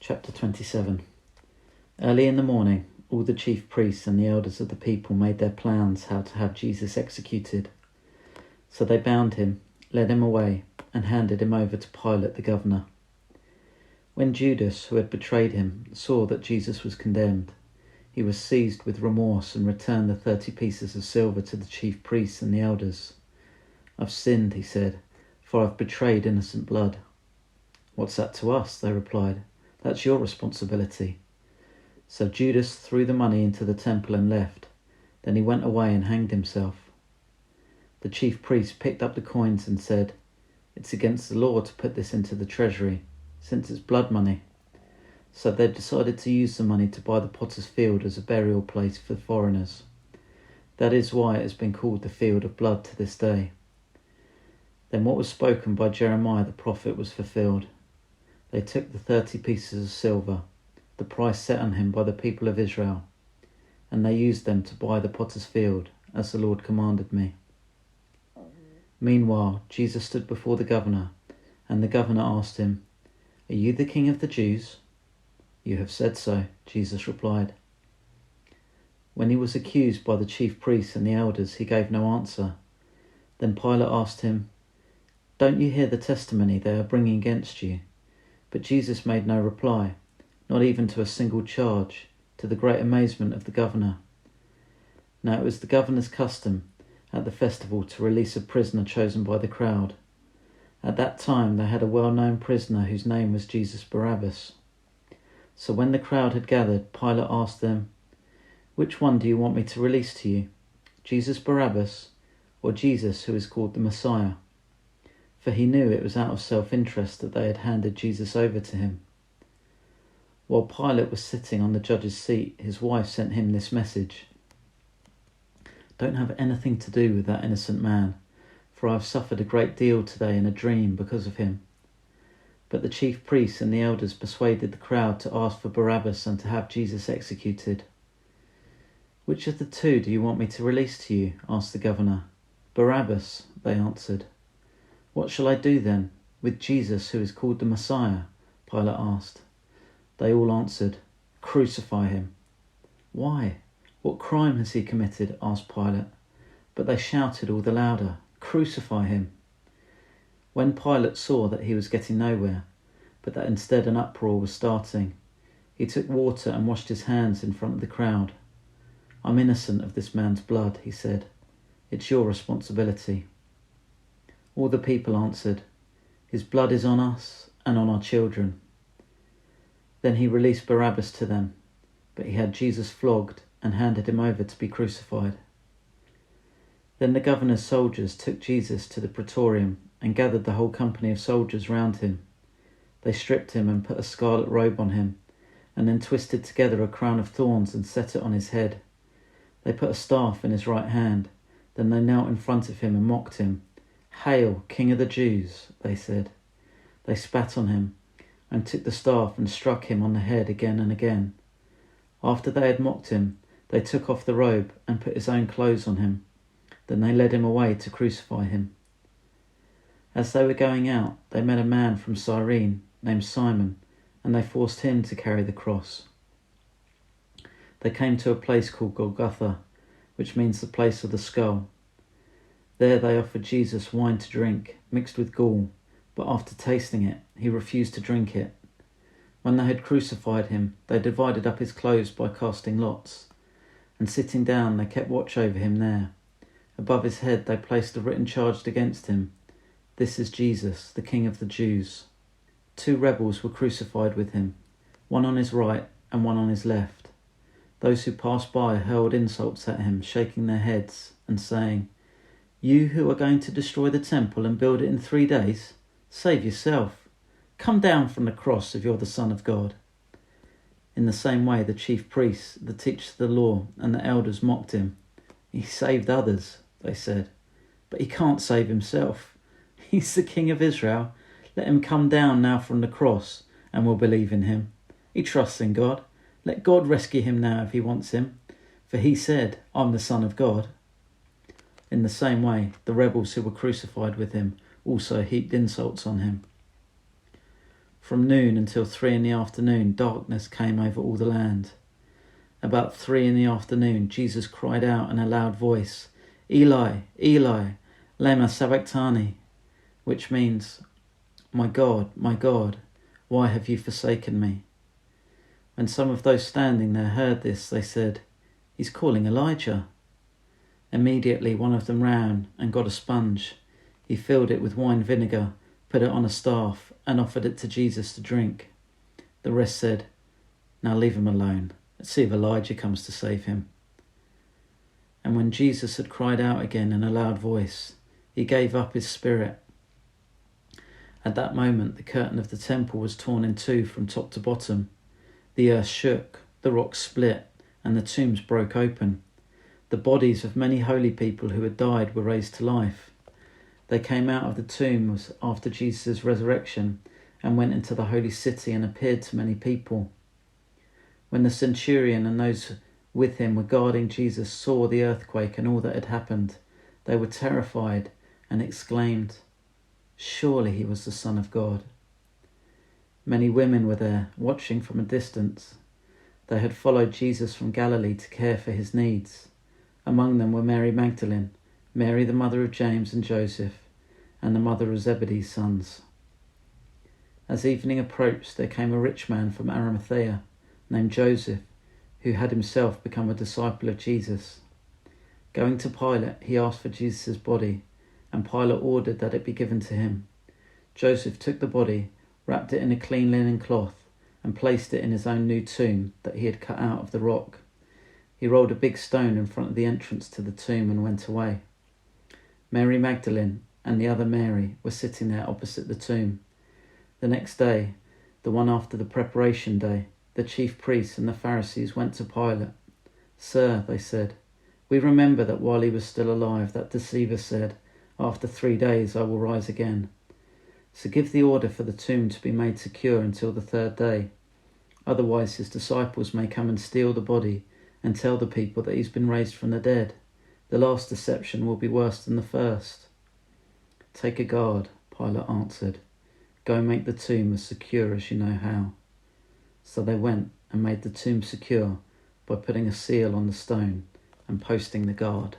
Chapter 27. Early in the morning, all the chief priests and the elders of the people made their plans how to have Jesus executed. So they bound him, led him away, and handed him over to Pilate the governor. When Judas, who had betrayed him, saw that Jesus was condemned, he was seized with remorse and returned the 30 pieces of silver to the chief priests and the elders. "I've sinned," he said, "for I've betrayed innocent blood." "What's that to us?" they replied. "That's your responsibility." So Judas threw the money into the temple and left. Then he went away and hanged himself. The chief priests picked up the coins and said, "It's against the law to put this into the treasury, since it's blood money." So they decided to use the money to buy the potter's field as a burial place for foreigners. That is why it has been called the Field of Blood to this day. Then what was spoken by Jeremiah the prophet was fulfilled. They took the 30 pieces of silver, the price set on him by the people of Israel, and they used them to buy the potter's field, as the Lord commanded me. Meanwhile, Jesus stood before the governor, and the governor asked him, "Are you the king of the Jews?" "You have said so," Jesus replied. When he was accused by the chief priests and the elders, he gave no answer. Then Pilate asked him, "Don't you hear the testimony they are bringing against you?" But Jesus made no reply, not even to a single charge, to the great amazement of the governor. Now it was the governor's custom at the festival to release a prisoner chosen by the crowd. At that time they had a well-known prisoner whose name was Jesus Barabbas. So when the crowd had gathered, Pilate asked them, "Which one do you want me to release to you, Jesus Barabbas or Jesus who is called the Messiah?" For he knew it was out of self-interest that they had handed Jesus over to him. While Pilate was sitting on the judge's seat, his wife sent him this message: "Don't have anything to do with that innocent man, for I have suffered a great deal today in a dream because of him." But the chief priests and the elders persuaded the crowd to ask for Barabbas and to have Jesus executed. "Which of the two do you want me to release to you?" asked the governor. "Barabbas," they answered. "What shall I do then with Jesus who is called the Messiah?" Pilate asked. They all answered, "Crucify him." "Why? What crime has he committed?" asked Pilate. But they shouted all the louder, "Crucify him." When Pilate saw that he was getting nowhere, but that instead an uproar was starting, he took water and washed his hands in front of the crowd. "I'm innocent of this man's blood," he said. "It's your responsibility." All the people answered, "His blood is on us and on our children." Then he released Barabbas to them, but he had Jesus flogged and handed him over to be crucified. Then the governor's soldiers took Jesus to the praetorium and gathered the whole company of soldiers round him. They stripped him and put a scarlet robe on him, and then twisted together a crown of thorns and set it on his head. They put a staff in his right hand. Then they knelt in front of him and mocked him. "Hail, King of the Jews," they said. They spat on him and took the staff and struck him on the head again and again. After they had mocked him, they took off the robe and put his own clothes on him. Then they led him away to crucify him. As they were going out, they met a man from Cyrene named Simon, and they forced him to carry the cross. They came to a place called Golgotha, which means the place of the skull. There they offered Jesus wine to drink, mixed with gall, but after tasting it, he refused to drink it. When they had crucified him, they divided up his clothes by casting lots, and sitting down they kept watch over him there. Above his head they placed a written charge against him: "This is Jesus, the King of the Jews." 2 rebels were crucified with him, one on his right and one on his left. Those who passed by hurled insults at him, shaking their heads and saying, "You who are going to destroy the temple and build it in 3 days, save yourself. Come down from the cross if you're the Son of God." In the same way, the chief priests, the teachers of the law, and the elders mocked him. "He saved others," they said, "but he can't save himself. He's the King of Israel. Let him come down now from the cross, and we'll believe in him. He trusts in God. Let God rescue him now if he wants him, for he said, 'I'm the Son of God.'" In the same way, the rebels who were crucified with him also heaped insults on him. From noon until 3 in the afternoon, darkness came over all the land. About 3 in the afternoon, Jesus cried out in a loud voice, Eli, Eli, lema sabachthani, which means, my God, why have you forsaken me? When some of those standing there heard this, they said, He's calling Elijah. Immediately one of them ran and got a sponge. He filled it with wine vinegar, put it on a staff, and offered it to Jesus to drink. The rest said, Now leave him alone. Let's see if Elijah comes to save him. And when Jesus had cried out again in a loud voice, he gave up his spirit. At that moment, the curtain of the temple was torn in two from top to bottom. The earth shook, the rocks split, and the tombs broke open. The bodies of many holy people who had died were raised to life. They came out of the tombs after Jesus' resurrection and went into the holy city and appeared to many people. When the centurion and those with him were guarding Jesus saw the earthquake and all that had happened, they were terrified and exclaimed, Surely he was the Son of God. Many women were there, watching from a distance. They had followed Jesus from Galilee to care for his needs. Among them were Mary Magdalene, Mary the mother of James and Joseph, and the mother of Zebedee's sons. As evening approached, there came a rich man from Arimathea, named Joseph, who had himself become a disciple of Jesus. Going to Pilate, he asked for Jesus' body, and Pilate ordered that it be given to him. Joseph took the body, wrapped it in a clean linen cloth, and placed it in his own new tomb that he had cut out of the rock. He rolled a big stone in front of the entrance to the tomb and went away. Mary Magdalene and the other Mary were sitting there opposite the tomb. The next day, the one after the preparation day, the chief priests and the Pharisees went to Pilate. Sir, they said, we remember that while he was still alive, that deceiver said, After 3 days I will rise again. So give the order for the tomb to be made secure until the 3rd day. Otherwise his disciples may come and steal the body and tell the people that he's been raised from the dead. The last deception will be worse than the first. Take a guard, Pilate answered. Go make the tomb as secure as you know how. So they went and made the tomb secure by putting a seal on the stone and posting the guard.